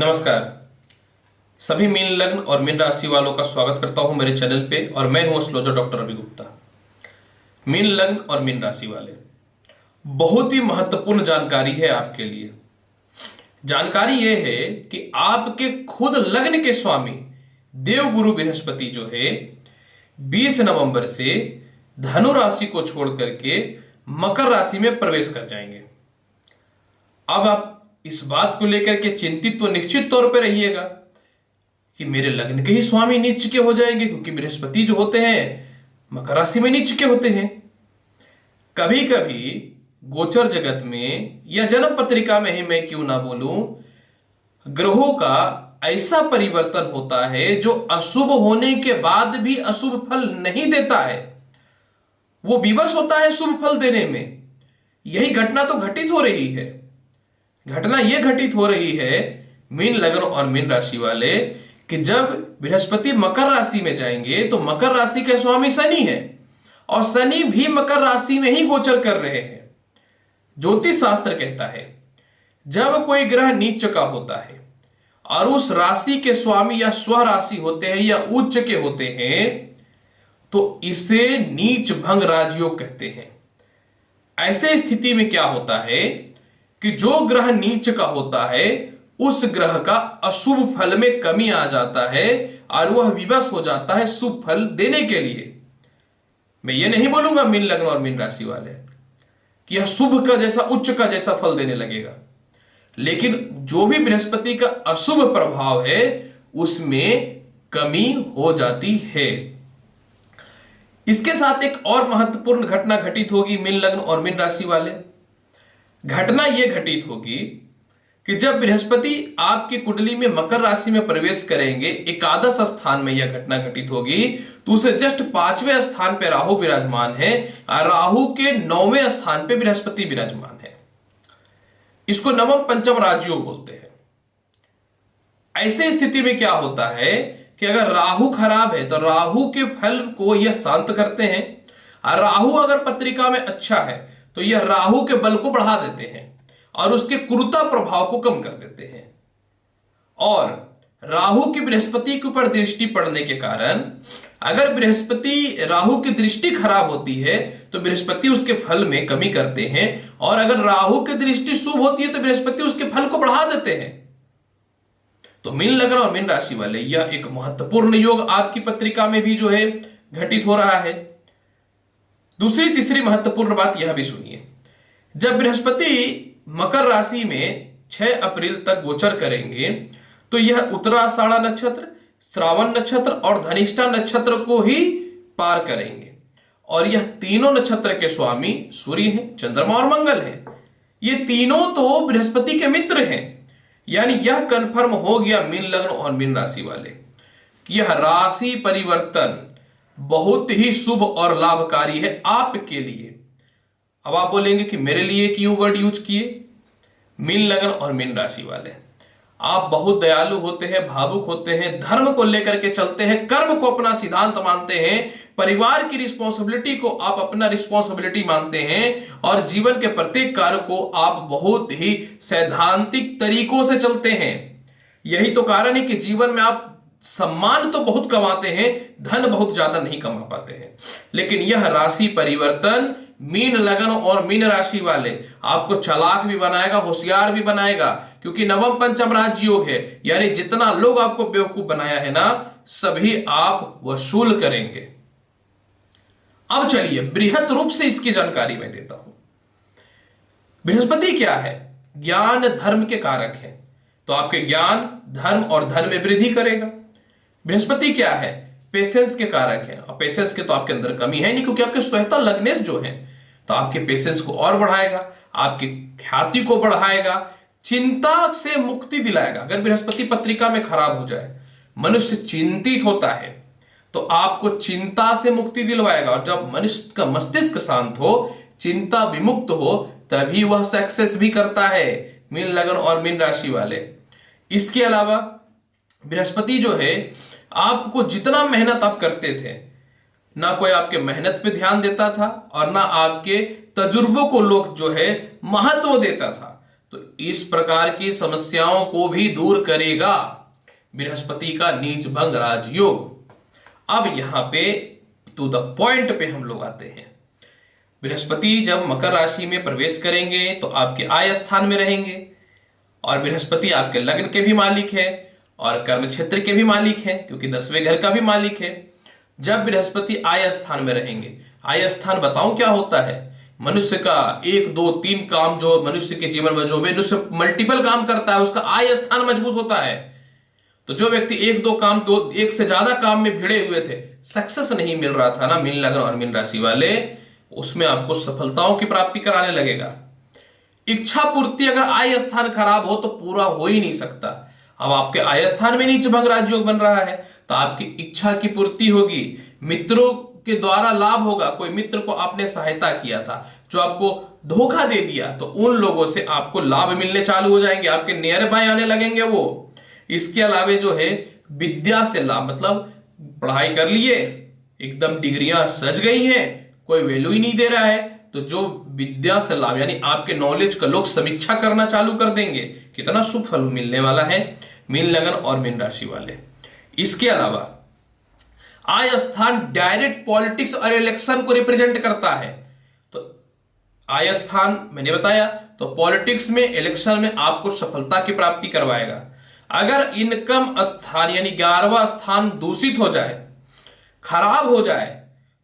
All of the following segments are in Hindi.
नमस्कार। सभी मीन लग्न और मीन राशि वालों का स्वागत करता हूं मेरे चैनल पे और मैं हूं एस्ट्रोलॉजर डॉक्टर रवि गुप्ता। मीन लग्न और मीन राशि वाले, बहुत ही महत्वपूर्ण जानकारी है आपके लिए। जानकारी यह है कि आपके खुद लग्न के स्वामी देवगुरु बृहस्पति जो है 20 नवंबर से धनु राशि को छोड़ करके मकर राशि में प्रवेश कर जाएंगे। अब आप इस बात को लेकर के चिंतित तो निश्चित तौर पर रहिएगा कि मेरे लग्न के ही स्वामी नीच के हो जाएंगे, क्योंकि बृहस्पति जो होते हैं मकर राशि में नीच के होते हैं। कभी कभी गोचर जगत में या जन्म पत्रिका में ही मैं क्यों ना बोलूं, ग्रहों का ऐसा परिवर्तन होता है जो अशुभ होने के बाद भी अशुभ फल नहीं देता है, वो विवश होता है शुभ फल देने में। यही घटना तो घटित हो रही है। घटना यह घटित हो रही है मीन लग्न और मीन राशि वाले कि जब बृहस्पति मकर राशि में जाएंगे तो मकर राशि के स्वामी शनि है और शनि भी मकर राशि में ही गोचर कर रहे हैं। ज्योतिष शास्त्र कहता है जब कोई ग्रह नीच का होता है और उस राशि के स्वामी या स्व राशि होते हैं या उच्च के होते हैं तो इसे नीच भंग राजयोग कहते हैं। ऐसे स्थिति में क्या होता है कि जो ग्रह नीच का होता है उस ग्रह का अशुभ फल में कमी आ जाता है और वह विवश हो जाता है शुभ फल देने के लिए। मैं ये नहीं बोलूंगा मीन लग्न और मीन राशि वाले कि यह शुभ का जैसा उच्च का जैसा फल देने लगेगा, लेकिन जो भी बृहस्पति का अशुभ प्रभाव है उसमें कमी हो जाती है। इसके साथ एक और महत्वपूर्ण घटना घटित होगी मीन लग्न और मीन राशि वाले। घटना यह घटित होगी कि जब बृहस्पति आपकी कुंडली में मकर राशि में प्रवेश करेंगे, एकादश स्थान में यह घटना घटित होगी, तो उसे जस्ट 5वें स्थान पे राहु विराजमान है और राहु के 9वें स्थान पे बृहस्पति विराजमान है। इसको नवम पंचम राजयोग बोलते हैं। ऐसे स्थिति में क्या होता है कि अगर राहु खराब है तो राहु के फल को यह शांत करते हैं और राहु अगर पत्रिका में अच्छा है तो यह राहु के बल को बढ़ा देते हैं और उसके क्रूरता प्रभाव को कम कर देते हैं। और राहु की बृहस्पति के ऊपर दृष्टि पड़ने के कारण अगर बृहस्पति राहु की दृष्टि खराब होती है तो बृहस्पति उसके फल में कमी करते हैं, और अगर राहु की दृष्टि शुभ होती है तो बृहस्पति उसके फल को बढ़ा देते हैं। तो मीन लग्न और मीन राशि वाले, यह एक महत्वपूर्ण योग आपकी पत्रिका में भी जो है घटित हो रहा है। दूसरी तीसरी महत्वपूर्ण बात यह भी सुनिए, जब बृहस्पति मकर राशि में 6 अप्रैल तक गोचर करेंगे तो यह उत्तराषाढ़ा नक्षत्र, श्रावण नक्षत्र और धनिष्ठा नक्षत्र को ही पार करेंगे। और यह तीनों नक्षत्र के स्वामी सूर्य हैं, चंद्रमा और मंगल हैं। ये तीनों तो बृहस्पति के मित्र हैं। यानी यह कंफर्म हो गया मीन लग्न और मीन राशि वाले कि यह राशि परिवर्तन बहुत ही शुभ और लाभकारी है आपके लिए। अब आप बोलेंगे कि मेरे लिए क्यों वर्ड यूज किए? मीन लग्न और मीन राशि वाले, आप बहुत दयालु होते हैं, भावुक होते हैं, धर्म को लेकर के चलते हैं, कर्म को अपना सिद्धांत मानते हैं, परिवार की रिस्पॉन्सिबिलिटी को आप अपना रिस्पॉन्सिबिलिटी मानते हैं और जीवन के प्रत्येक कार्य को आप बहुत ही सैद्धांतिक तरीकों से चलते हैं। यही तो कारण है कि जीवन में आप सम्मान तो बहुत कमाते हैं, धन बहुत ज्यादा नहीं कमा पाते हैं। लेकिन यह राशि परिवर्तन मीन लग्न और मीन राशि वाले आपको चालाक भी बनाएगा, होशियार भी बनाएगा, क्योंकि नवम पंचम राजयोग है। यानी जितना लोग आपको बेवकूफ बनाया है ना, सभी आप वसूल करेंगे। अब चलिए बृहत रूप से इसकी जानकारी मैं देता हूं। बृहस्पति क्या है? ज्ञान धर्म के कारक है, तो आपके ज्ञान धर्म और धन में वृद्धि करेगा। बृहस्पति क्या है? पेशेंस के कारक है, और पेशेंस के तो आपके अंदर कमी है नहीं, क्योंकि आपके स्वयता लग्नेश जो है तो आपके पेशेंस को और बढ़ाएगा, आपकी ख्याति को बढ़ाएगा, चिंता से मुक्ति दिलाएगा। अगर बृहस्पति पत्रिका में खराब हो जाए, मनुष्य चिंतित होता है तो आपको चिंता से मुक्ति दिलवाएगा, और जब मनुष्य का मस्तिष्क शांत हो, चिंता विमुक्त हो, तभी वह सक्सेस भी करता है। मीन लग्न और मीन राशि वाले, इसके अलावा बृहस्पति जो है आपको जितना मेहनत आप करते थे, ना कोई आपके मेहनत पे ध्यान देता था और ना आपके तजुर्बों को लोग जो है महत्व देता था। तो इस प्रकार की समस्याओं को भी दूर करेगा बृहस्पति का नीच भंग राजयोग। अब यहां पे टू द पॉइंट पे हम लोग आते हैं। बृहस्पति जब मकर राशि में प्रवेश करेंगे तो आपके आय स्थान में रहेंगे, और बृहस्पति आपके लग्न के भी मालिक है और कर्म क्षेत्र के भी मालिक है, क्योंकि 10वें घर का भी मालिक है। जब बृहस्पति आय स्थान में रहेंगे, आय स्थान बताऊं क्या होता है? मनुष्य का 1 2 3 काम, जो मनुष्य के जीवन में जो मनुष्य मल्टीपल काम करता है उसका आय स्थान मजबूत होता है। तो जो व्यक्ति 1 2 काम, 1 से ज्यादा काम में भिड़े हुए थे, सक्सेस नहीं मिल रहा था ना मीन लग्न और मीन राशि वाले, उसमें आपको सफलताओं की प्राप्ति कराने लगेगा। इच्छा पूर्ति अगर आय स्थान खराब हो तो पूरा हो ही नहीं सकता। अब आपके आय स्थान में नीच भंग राजयोग बन रहा है तो आपकी इच्छा की पूर्ति होगी, मित्रों के द्वारा लाभ होगा। कोई मित्र को आपने सहायता किया था जो आपको धोखा दे दिया, तो उन लोगों से आपको लाभ मिलने चालू हो जाएंगे, आपके नियर बाय आने लगेंगे वो। इसके अलावे जो है विद्या से लाभ, मतलब पढ़ाई कर लिए, एकदम डिग्रियां सज गई हैं, कोई वैल्यू ही नहीं दे रहा है, तो जो विद्या से लाभ यानी आपके नॉलेज का लोग समीक्षा करना चालू कर देंगे। कितना शुभ फल मिलने वाला है मीन लगन और मीन राशि वाले। इसके अलावा आय स्थान डायरेक्ट पॉलिटिक्स और इलेक्शन को रिप्रेजेंट करता है। तो आय स्थान मैंने बताया, तो पॉलिटिक्स में, इलेक्शन में आपको सफलता की प्राप्ति करवाएगा। अगर इनकम स्थान यानी 11वां स्थान दूषित हो जाए, खराब हो जाए,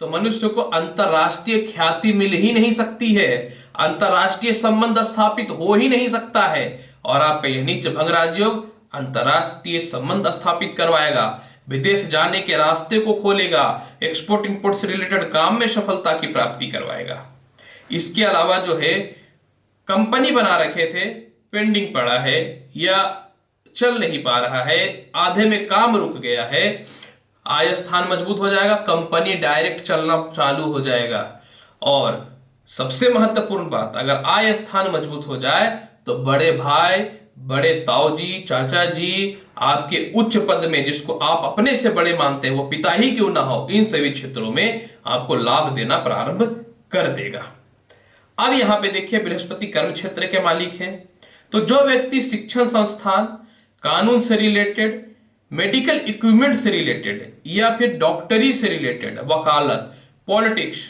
तो मनुष्य को अंतरराष्ट्रीय ख्याति मिल ही नहीं सकती है, अंतरराष्ट्रीय संबंध स्थापित हो ही नहीं सकता है। और आपका यह नीच भंग राजयोग अंतरराष्ट्रीय संबंध स्थापित करवाएगा, विदेश जाने के रास्ते को खोलेगा, एक्सपोर्ट इंपोर्ट से रिलेटेड काम में सफलता की प्राप्ति करवाएगा। इसके अलावा जो है कंपनी बना रखे थे, पेंडिंग पड़ा है या चल नहीं पा रहा है, आधे में काम रुक गया है, आय स्थान मजबूत हो जाएगा, कंपनी डायरेक्ट चलना चालू हो जाएगा। और सबसे महत्वपूर्ण बात, अगर आय स्थान मजबूत हो जाए तो बड़े भाई, बड़े ताऊजी, चाचा जी, आपके उच्च पद में जिसको आप अपने से बड़े मानते हैं, वो पिता ही क्यों ना हो, इन सभी क्षेत्रों में आपको लाभ देना प्रारंभ कर देगा। अब यहां पे देखिए बृहस्पति कर्म क्षेत्र के मालिक हैं, तो जो व्यक्ति शिक्षण संस्थान, कानून से रिलेटेड, मेडिकल इक्विपमेंट से रिलेटेड या फिर डॉक्टरी से रिलेटेड, वकालत, पॉलिटिक्स,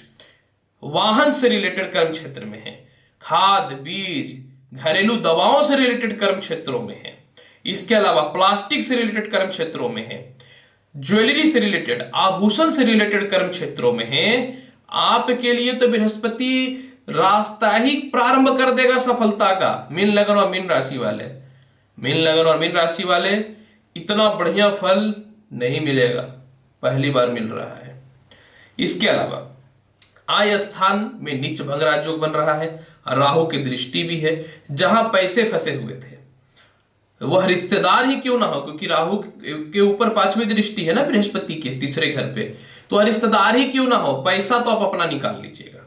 वाहन से रिलेटेड कर्म क्षेत्र में है, खाद बीज, घरेलू दवाओं से रिलेटेड कर्म क्षेत्रों में है, इसके अलावा प्लास्टिक से रिलेटेड कर्म क्षेत्रों में है, ज्वेलरी से रिलेटेड, आभूषण से रिलेटेड कर्म क्षेत्रों में है, आपके लिए तो बृहस्पति रास्ता ही प्रारंभ कर देगा सफलता का। मीन लगन और मीन राशि वाले, मीन लगन और मीन राशि वाले, इतना बढ़िया फल नहीं मिलेगा, पहली बार मिल रहा है। इसके अलावा आय स्थान में नीच भंग राजयोग बन रहा है, राहु की दृष्टि भी है। जहां पैसे फंसे हुए थे वह रिश्तेदार ही क्यों ना हो, क्योंकि राहु के ऊपर 5वीं दृष्टि है ना बृहस्पति के 3रे घर पे, तो रिश्तेदार ही क्यों ना हो, पैसा तो आप अपना निकाल लीजिएगा।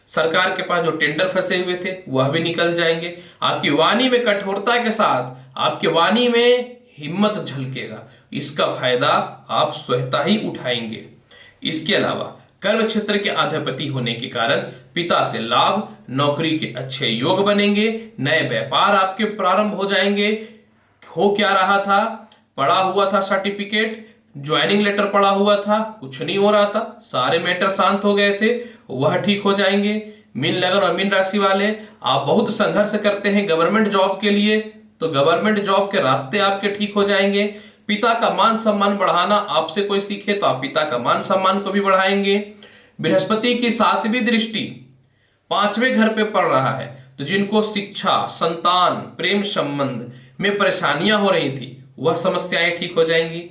सरकार के पास जो टेंडर फंसे हुए थे वह भी निकल जाएंगे। आपकी वाणी में कठोरता के साथ आपके वाणी में हिम्मत झलकेगा, इसका फायदा आप स्वतः ही उठाएंगे। इसके अलावा कर्म क्षेत्र के अधिपति होने के कारण पिता से लाभ, नौकरी के अच्छे योग बनेंगे, नए व्यापार आपके प्रारंभ हो जाएंगे। हो क्या रहा था, पड़ा हुआ था सर्टिफिकेट, ज्वाइनिंग लेटर पड़ा हुआ था, कुछ नहीं हो रहा था, सारे मैटर शांत हो गए थे, वह ठीक हो जाएंगे। मीन लगन और मीन राशि वाले, आप बहुत संघर्ष करते हैं गवर्नमेंट जॉब के लिए, तो गवर्नमेंट जॉब के रास्ते आपके ठीक हो जाएंगे। पिता का मान सम्मान बढ़ाना आपसे कोई सीखे तो आप पिता का मान सम्मान को भी बढ़ाएंगे। बृहस्पति की 7वीं दृष्टि 5वें घर पे पड़ रहा है, तो जिनको शिक्षा, संतान, प्रेम संबंध में परेशानियां हो रही थी वह समस्याएं ठीक हो जाएंगी।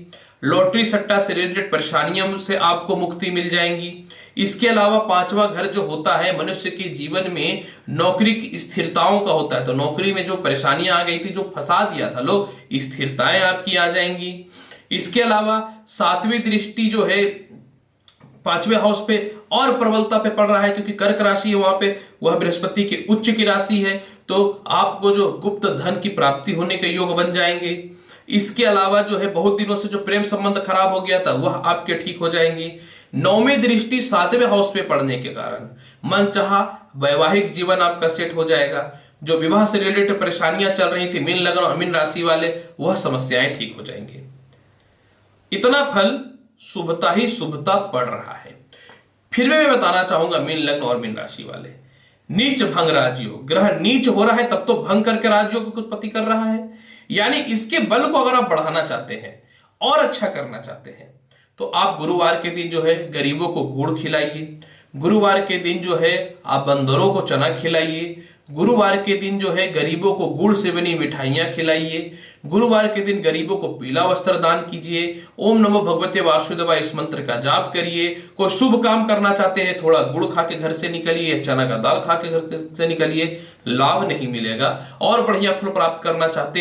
लॉटरी सट्टा से रिलेटेड परेशानियों से आपको मुक्ति मिल जाएंगी। इसके अलावा 5वां घर जो होता है मनुष्य के जीवन में नौकरी की स्थिरताओं का होता है, तो नौकरी में जो परेशानियां आ गई थी, जो फंसा दिया था लोग, स्थिरताएं आपकी आ जाएंगी। इसके अलावा 7वीं दृष्टि जो है 5वें हाउस पे और प्रबलता पे पड़ रहा है, क्योंकि कर्क राशि है वहां पे, वह बृहस्पति के उच्च की राशि है, तो आपको जो गुप्त धन की प्राप्ति होने के योग बन जाएंगे। इसके अलावा जो है बहुत दिनों से जो प्रेम संबंध खराब हो गया था वह आपके ठीक हो जाएंगे। 9वीं दृष्टि 7वें हाउस पे पड़ने के कारण मनचाहा वैवाहिक जीवन आपका सेट हो जाएगा। जो विवाह से रिलेटेड परेशानियां चल रही थी मीन लग्न और मीन राशि वाले, वह समस्याएं ठीक हो जाएंगी। इतना फल शुभता ही शुभता पड़ रहा है। फिर भी मैं बताना चाहूंगा मीन लग्न और मीन राशि वाले, नीच भंग राजयोग, ग्रह नीच हो रहा है तब तो भंग करके राजयोग की उत्पत्ति कर रहा है। यानी इसके बल को अगर आप बढ़ाना चाहते हैं और अच्छा करना चाहते हैं तो आप गुरुवार के दिन जो है गरीबों को गुड़ खिलाइए, गुरुवार के दिन जो है आप बंदरों को चना खिलाइए, गुरुवार के दिन जो है गरीबों को गुड़ से बनी मिठाइयां खिलाइए, गुरुवार के दिन गरीबों को पीला वस्त्र दान कीजिए, ओम नमो भगवते वासुदेवाय इस मंत्र का जाप करिए। कोई शुभ काम करना चाहते हैं, थोड़ा गुड़ खा के घर से निकलिए, चना का दाल खा के घर से निकलिए, लाभ नहीं मिलेगा। और बढ़िया फल प्राप्त करना चाहते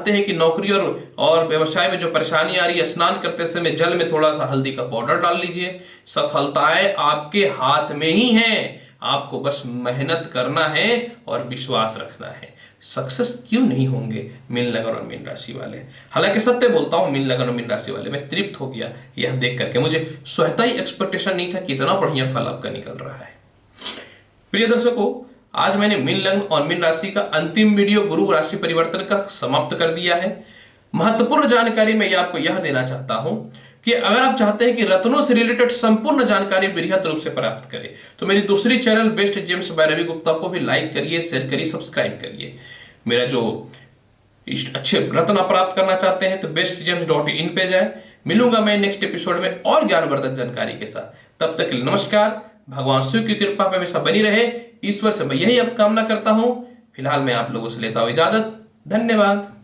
हैं कि नौकरी और व्यवसाय में जो परेशानी आ रही है, स्नान करते समय जल में थोड़ा सा हल्दी का पाउडर डाल लीजिए। सफलताएं आपके हाथ में ही हैं, आपको बस मेहनत करना है और विश्वास रखना है। सक्सेस क्यों नहीं होंगे मीन लग्न और मीन राशि वाले। हालांकि सत्य बोलता हूं, मीन लग्न और मीन राशि वाले, मैं तृप्त हो गया यह देख करके। मुझे स्वतः ही एक्सपेक्टेशन नहीं था कि इतना बढ़िया फल आपका निकल रहा है। प्रिय दर्शकों, आज मैंने मीन लग्न और मीन राशि का अंतिम वीडियो गुरु राशि परिवर्तन का समाप्त कर दिया है। महत्वपूर्ण जानकारी मैं आपको यह देना चाहता हूं कि अगर आप चाहते हैं कि रत्नों से रिलेटेड संपूर्ण जानकारी बृहद रूप से प्राप्त करें तो मेरी दूसरी channel best gems by Ravi Gupta को भी लाइक करिए, शेयर करिए, सब्सक्राइब करिए। मेरा जो अच्छे रत्न प्राप्त करना चाहते हैं तो bestgems.in पे जाए। मिलूंगा मैं नेक्स्ट एपिसोड में और ज्ञानवर्धक जानकारी के साथ। तब तक के लिए नमस्कार। भगवान शिव की कृपा पे हमेशा बनी रहे, ईश्वर से मैं यही अब कामना करता हूं। फिलहाल मैं आप लोगों से लेता हूं इजाजत। धन्यवाद।